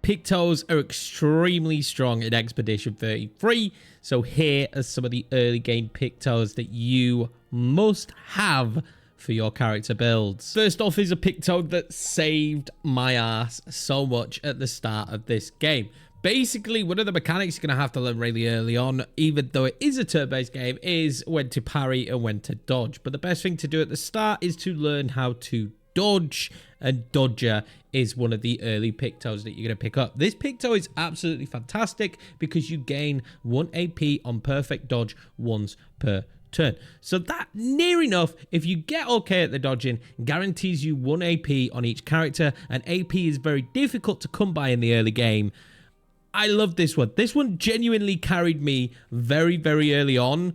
Pictos are extremely strong in Expedition 33. So here are some of the early game Pictos that you must have for your character builds. First off is a Picto that saved my ass so much at the start of this game. Basically, one of the mechanics you're going to have to learn really early on, even though it is a turn-based game, is when to parry and when to dodge. But the best thing to do at the start is to learn how to dodge, and Dodger is one of the early Pictos that you're going to pick up. This Picto is absolutely fantastic because you gain 1 AP on perfect dodge once per turn. So that, near enough, if you get okay at the dodging, guarantees you 1 AP on each character, and AP is very difficult to come by in the early game. I love this one. This one genuinely carried me very, very early on.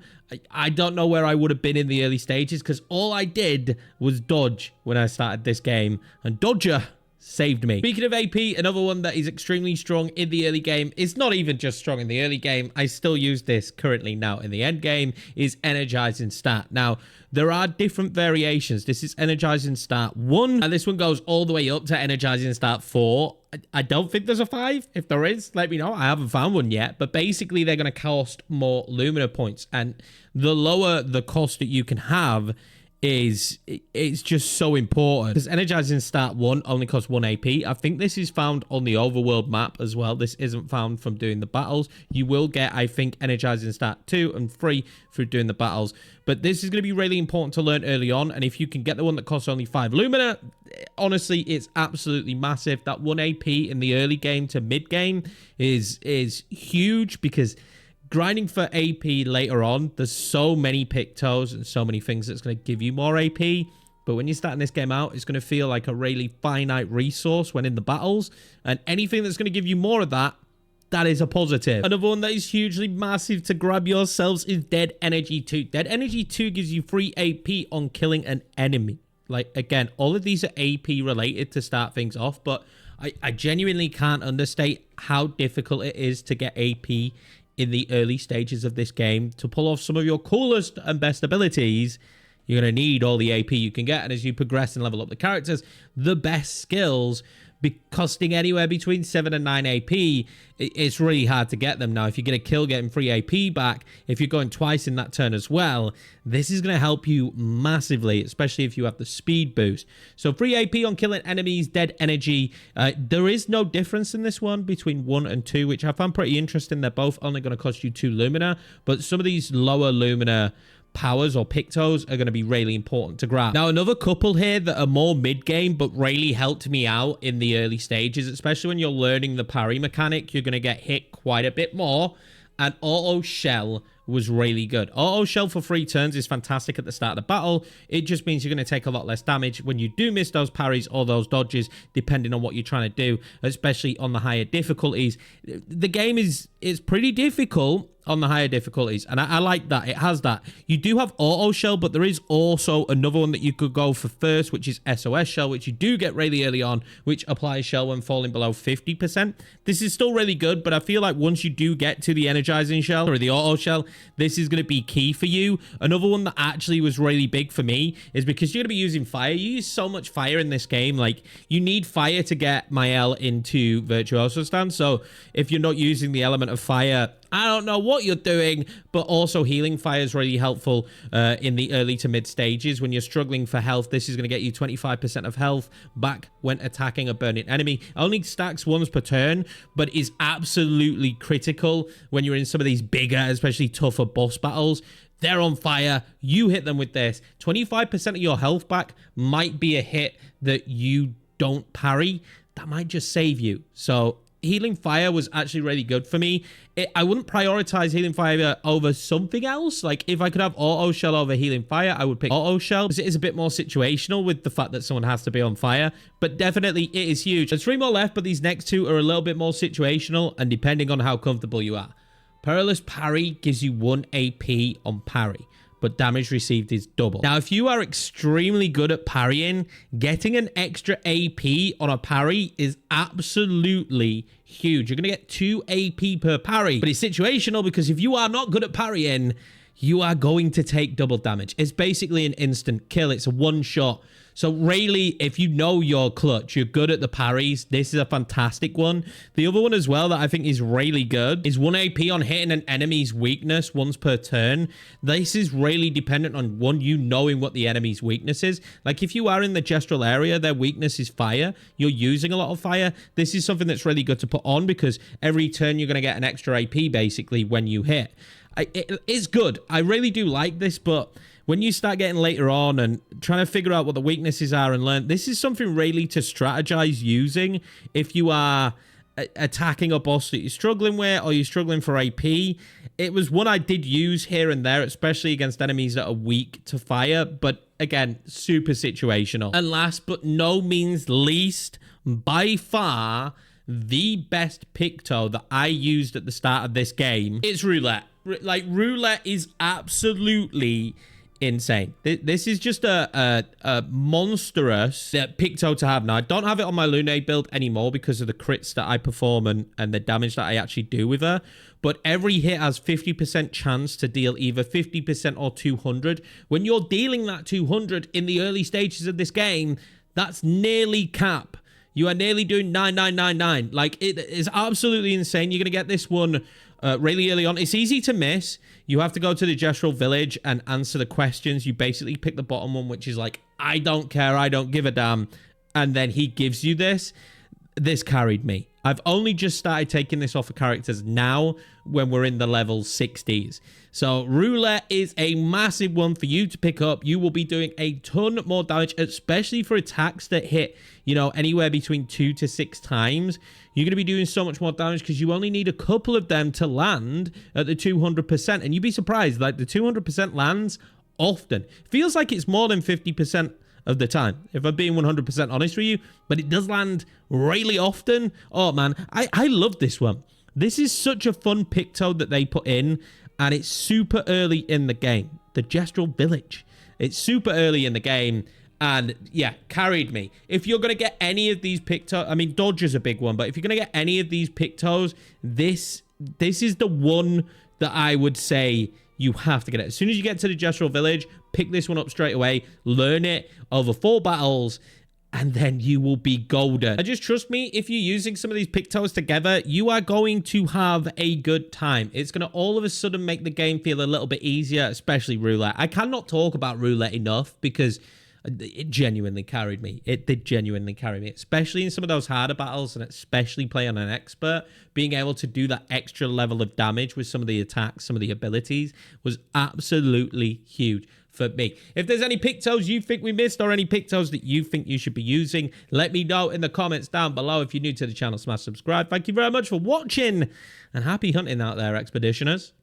I don't know where I would have been in the early stages because all I did was dodge when I started this game, and Dodger saved me. Speaking of AP, another one that is extremely strong in the early game, it's not even just strong in the early game, I still use this currently now in the end game, is Energizing Stat. Now, there are different variations. This is Energizing Stat 1, and this one goes all the way up to Energizing Stat 4. I don't think there's a 5. If there is, let me know. I haven't found one yet, but basically they're going to cost more Lumina points, and the lower the cost that you can have it's just so important because Energizing Stat 1 only costs 1 AP. I think this is found on the overworld map as well. This isn't found from doing the battles. You will get, I think, Energizing Stat 2 and 3 through doing the battles, but this is going to be really important to learn early on, and if you can get the one that costs only 5 Lumina, honestly, it's absolutely massive. That 1 AP in the early game to mid game is huge because grinding for AP later on, there's so many Pictos and so many things that's going to give you more AP. But when you're starting this game out, it's going to feel like a really finite resource when in the battles. And anything that's going to give you more of that, that is a positive. Another one that is hugely massive to grab yourselves is Dead Energy 2. Dead Energy 2 gives you free AP on killing an enemy. Like, again, all of these are AP related to start things off, but I genuinely can't understate how difficult it is to get AP in the early stages of this game. To pull off some of your coolest and best abilities, you're going to need all the AP you can get, and as you progress and level up the characters, the best skills be costing anywhere between 7 and 9 AP. It's really hard to get them now. If you get a kill getting free AP back, if you're going twice in that turn as well, this is going to help you massively, especially if you have the speed boost. So free AP on killing enemies, Dead Energy. There is no difference in this one between 1 and 2, which I found pretty interesting. They're both only going to cost you 2 Lumina, but some of these lower Lumina powers or Pictos are going to be really important to grab. Now, another couple here that are more mid-game but really helped me out in the early stages, especially when you're learning the parry mechanic, you're going to get hit quite a bit more, and Auto Shell was really good. Auto Shell for 3 turns is fantastic at the start of the battle. It just means you're going to take a lot less damage when you do miss those parries or those dodges, depending on what you're trying to do, especially on the higher difficulties. The game is pretty difficult on the higher difficulties, and I like that. It has that. You do have Auto Shell, but there is also another one that you could go for first, which is SOS Shell, which you do get really early on, which applies Shell when falling below 50%. This is still really good, but I feel like once you do get to the Energizing Shell or the Auto Shell, this is going to be key for you. Another one that actually was really big for me is because you're going to be using fire. You use so much fire in this game. Like, you need fire to get Mael into Virtuoso stance. So if you're not using the element of fire, I don't know what you're doing, but also healing fire is really helpful in the early to mid stages. When you're struggling for health, this is going to get you 25% of health back when attacking a burning enemy. Only stacks once per turn, but is absolutely critical when you're in some of these bigger, especially tougher boss battles. They're on fire. You hit them with this. 25% of your health back might be a hit that you don't parry. That might just save you. So healing fire was actually really good for me. I wouldn't prioritize healing fire over something else. Like, if I could have Auto Shell over healing fire, I would pick Auto Shell, because it is a bit more situational with the fact that someone has to be on fire. But definitely it is huge. There's 3 more left, but these next 2 are a little bit more situational and depending on how comfortable you are. Perilous Parry gives you 1 AP on parry, but damage received is double. Now, if you are extremely good at parrying, getting an extra AP on a parry is absolutely huge. You're going to get 2 AP per parry, but it's situational because if you are not good at parrying, you are going to take double damage. It's basically an instant kill. It's a one shot. So really, if you know your clutch, you're good at the parries, this is a fantastic one. The other one as well that I think is really good is 1 AP on hitting an enemy's weakness once per turn. This is really dependent on you knowing what the enemy's weakness is. Like if you are in the gestural area, their weakness is fire. You're using a lot of fire. This is something that's really good to put on because every turn you're going to get an extra AP basically when you hit. It is good. I really do like this, but when you start getting later on and trying to figure out what the weaknesses are and learn, this is something really to strategize using if you are attacking a boss that you're struggling with or you're struggling for AP. It was one I did use here and there, especially against enemies that are weak to fire, but again, super situational. And last but no means least, by far, the best Picto that I used at the start of this game is roulette. Like, roulette is absolutely insane. This is just a monstrous Picto to have. Now, I don't have it on my Lunade build anymore because of the crits that I perform and the damage that I actually do with her. But every hit has 50% chance to deal either 50% or 200. When you're dealing that 200 in the early stages of this game, that's nearly cap. You are nearly doing 9999. Like, it is absolutely insane. You're going to get this one really early on. It's easy to miss. You have to go to the gestural village and answer the questions. You basically pick the bottom one, which is like, I don't care, I don't give a damn. And then he gives you this. This carried me. I've only just started taking this off of characters now when we're in the level 60s. So roulette is a massive one for you to pick up. You will be doing a ton more damage, especially for attacks that hit, you know, anywhere between 2 to 6 times. You're going to be doing so much more damage because you only need a couple of them to land at the 200%. And you'd be surprised, like the 200% lands often. Feels like it's more than 50% of the time, if I'm being 100% honest with you, but it does land really often. Oh man, I love this one. This is such a fun Picto that they put in, and it's super early in the game. The gestural village, it's super early in the game, and yeah, carried me. If you're gonna get any of these Pictos, I mean, Dodge is a big one, but if you're gonna get any of these Pictos, this is the one that I would say you have to get it. As soon as you get to the gestural village, pick this one up straight away, learn it over 4 battles, and then you will be golden. And just trust me, if you're using some of these Pictos together, you are going to have a good time. It's going to all of a sudden make the game feel a little bit easier, especially roulette. I cannot talk about roulette enough because it genuinely carried me. It did genuinely carry me, especially in some of those harder battles, and especially playing an expert. Being able to do that extra level of damage with some of the attacks, some of the abilities, was absolutely huge for me. If there's any Pictos you think we missed or any Pictos that you think you should be using, let me know in the comments down below. If you're new to the channel, smash subscribe. Thank you very much for watching, and happy hunting out there, Expeditioners.